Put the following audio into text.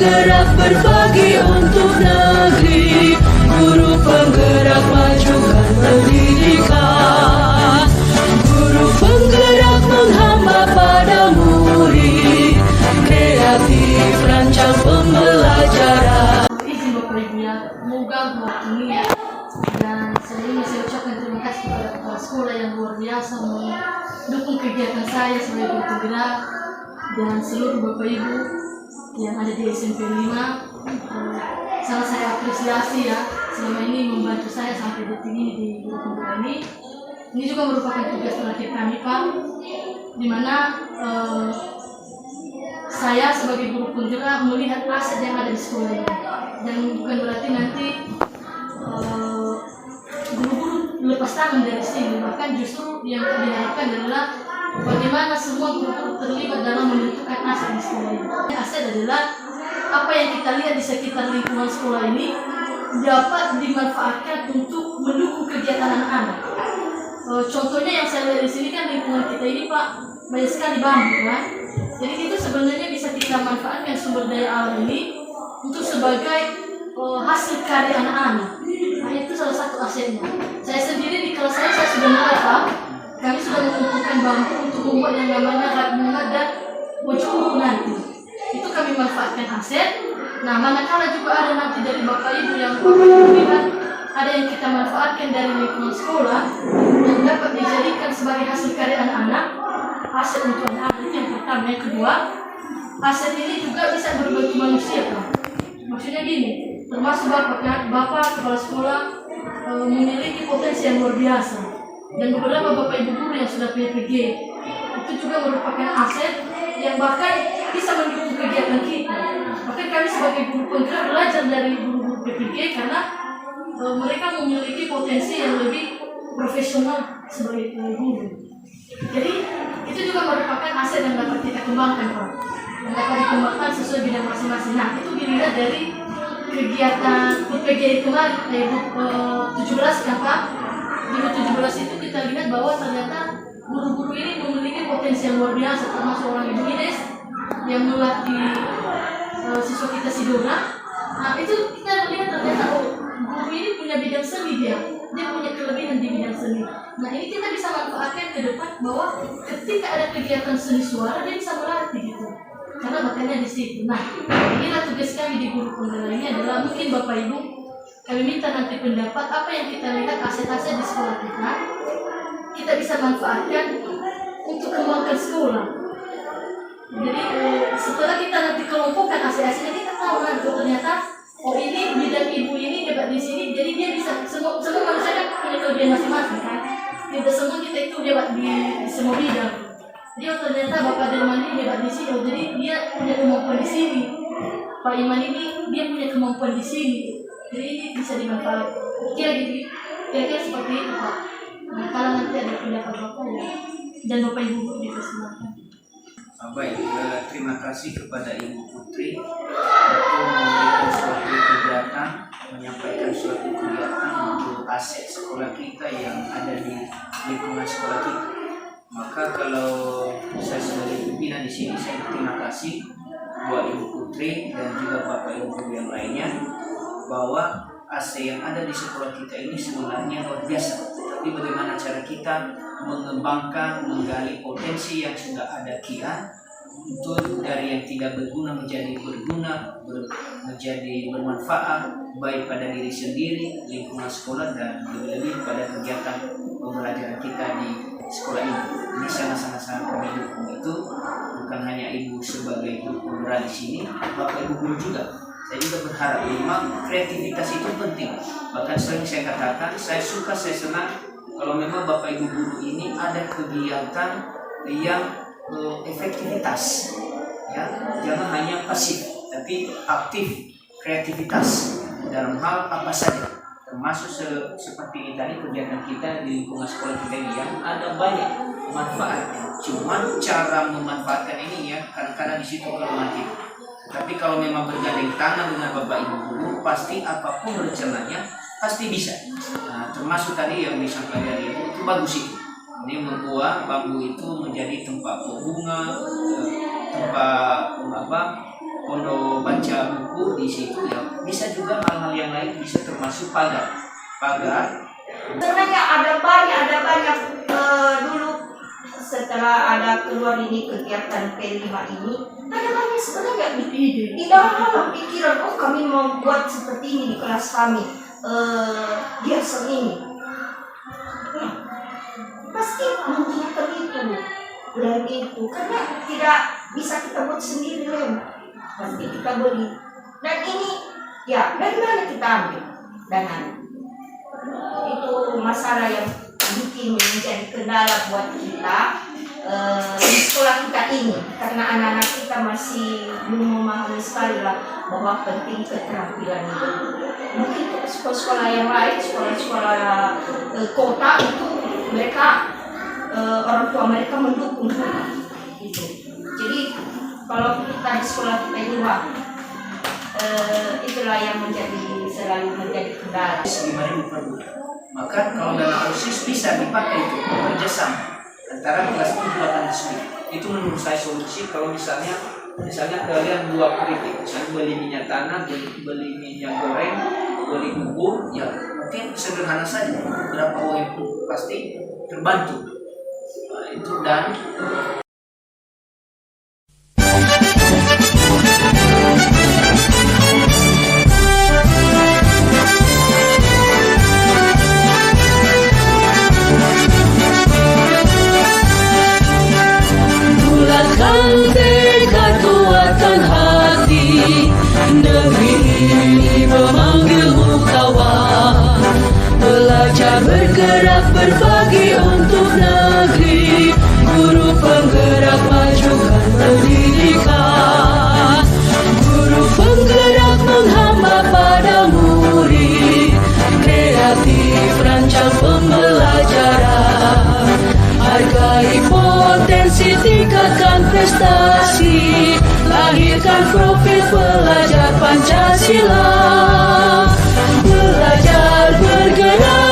penggerak berbagi untuk negeri, guru penggerak majukan pendidikan, guru penggerak menghamba pada murid, kreatif rancang pembelajaran. Izin Bapak Ibu ya, semoga waktu ini ya, dan saya ucapkan terima kasih kepada kepala sekolah yang luar biasa mendukung kegiatan saya sebagai guru penggerak, dan seluruh Bapak Ibu yang ada di SMP 5. Sangat saya apresiasi ya, selama ini membantu saya sampai detik ini di guru penggerak ini. Ini juga merupakan tugas terakhir kami Pak, di mana saya sebagai guru penggerak melihat aset yang ada di sekolah ini, dan bukan berarti nanti guru-guru lepas tangan dari sini, bahkan justru yang diharapkan adalah bagaimana semua guru terlibat dalam menentukan aset di sekolah ini. Aset adalah apa yang kita lihat di sekitar lingkungan sekolah ini dapat dimanfaatkan untuk mendukung kegiatan anak-anak. Contohnya yang saya lihat di sini kan lingkungan kita ini Pak, banyak sekali bambu kan. Jadi itu sebenarnya bisa kita manfaatkan sumber daya alam ini untuk sebagai hasil karya anak-anak. Nah itu salah satu asetnya. Saya sendiri di kelas saya sudah mulai Pak, kami sudah mengumpulkan bambu untuk membuat yang namanya rak bunga dan pojok buku nanti. Itu kami manfaatkan aset. Nah manakala juga ada nanti dari Bapak Ibu yang Bapak Ibu lihat ada yang kita manfaatkan dari lingkungan sekolah yang dapat dijadikan sebagai hasil karya anak-anak, aset untuk anak-anak itu yang pertama. Yang kedua, aset ini juga bisa berbantu manusia Pak. Maksudnya gini, termasuk Bapak kepala sekolah memiliki potensi yang luar biasa, dan beberapa Bapak Ibu guru yang sudah PPG itu juga merupakan aset yang bahkan bisa mendukung kegiatan kita. Bahkan kami sebagai guru penggerak belajar dari guru-guru PPG karena mereka memiliki potensi yang lebih profesional sebagai guru. Jadi itu juga merupakan aset yang dapat kita kembangkan Pak, yang dapat dikembangkan sesuai bidang masing-masing. Nah itu dilihat dari kegiatan PPG kemarin 17 kan Pak. Di 17 itu kita lihat bahwa ternyata guru-guru ini memiliki potensi yang luar biasa, termasuk orang Ibu Ines yang melatih siswa kita Sidona. Nah itu kita lihat ternyata guru ini punya bidang seni, dia punya kelebihan di bidang seni. Nah ini kita bisa manfaatkan ke depan bahwa ketika ada kegiatan seni suara dia bisa melatih gitu, karena bakatnya di situ. Nah inilah tugas kami di guru penggerak ini adalah mungkin Bapak Ibu kami minta nanti pendapat apa yang kita lihat aset-aset di sekolah kita bisa manfaatkan untuk kembangkan sekolah. Jadi setelah kita nanti kelompokkan aset-asetnya, kita tahu nanti ternyata oh ini bidang ibu ini hebat di sini, jadi dia bisa semua manusia kan punya kelebihan masing-masing kan. Tidak semua kita itu hebat di semua bidang. Dia ternyata Bapak Derman ini hebat di sini, jadi dia punya kemampuan di sini. Pak Iman ini dia punya kemampuan di sini. Jadi ini bisa dimanfaatkan. Kira-kira seperti itu Pak. Nah kalau nanti ada pendapat Bapak ya, dan Bapak Ibu dipersilakan. Baik, terima kasih kepada Ibu Putri untuk memberikan suatu kegiatan, menyampaikan suatu kegiatan untuk aset sekolah kita yang ada di lingkungan sekolah kita. Maka kalau saya sebagai pimpinan di sini, saya terima kasih buat Ibu Putri dan juga Bapak Ibu yang lainnya, bahwa aset yang ada di sekolah kita ini sebenarnya luar biasa. Tapi bagaimana cara kita mengembangkan, menggali potensi yang sudah ada kian untuk dari yang tidak berguna menjadi berguna, menjadi bermanfaat baik pada diri sendiri, lingkungan sekolah, dan lebih-lebih pada kegiatan pembelajaran kita di sekolah ini. Ini sangat-sangat mendukung itu. Bukan hanya Ibu sebagai guru penggerak di sini, Bapak Ibu guru juga. Saya juga berharap memang kreativitas itu penting. Bahkan sering saya katakan, saya suka, saya senang kalau memang Bapak Ibu guru ini ada kegiatan yang efektivitas, ya, jangan hanya pasif, tapi aktif, kreativitas dalam hal apa saja, termasuk seperti ini tadi kegiatan kita di lingkungan sekolah kita ini yang ada banyak manfaat. Cuman cara memanfaatkan ini ya, kadang-kadang di situ kelemahan kita. Tapi kalau memang bergandeng tangan dengan Bapak Ibu guru, pasti apapun rencananya pasti bisa. Nah, termasuk tadi yang disampaikan Ibu itu bagus itu. Ini membuat bambu itu menjadi tempat bunga, tempat Ono baca buku di situ ya, bisa juga hal-hal yang lain, bisa termasuk pagar. Sebenarnya ada banyak dulu setelah ada keluar ini kegiatan P5 ini, ada banyak sebenarnya di dalam pikiran, oh kami mau buat seperti ini di kelas kami, dia ini. Nah, pasti mengingatkan itu karena tidak bisa kita buat sendiri, pasti kita beli. Dan ini ya dari mana kita ambil dana? Itu masalah yang bikin menjadi kendala buat kita di sekolah kita ini, karena anak-anak kita masih belum memahami sekali lah bahwa penting keterampilan itu. Mungkin sekolah-sekolah yang lain, sekolah-sekolah kota itu mereka orang tua mereka mendukung gitu. Jadi kalau kita di sekolah kita ini itulah yang selalu menjadi kendala. 5.000 per bulan. Maka kalau dana OSIS bisa dipakai itu kerjasama antara kelas 7 8 Itu menurut saya solusi. Kalau misalnya kalian dua kritik, misalnya beli minyak tanah, beli minyak goreng, beli bubur, ya mungkin sederhana saja. Berapa uang pun pasti terbantu. Nah, itu dan tekad kuatkan hati, negeri ini memanggilmu kawan. Belajar bergerak berbagi untuk negeri, guru penggerak majukan pendidikan. Guru penggerak menghamba pada murid, kreatif rancang pembelajaran. Hargai potensi, tingkatkan prestasi, lahirkan profil pelajar Pancasila. Belajar bergerak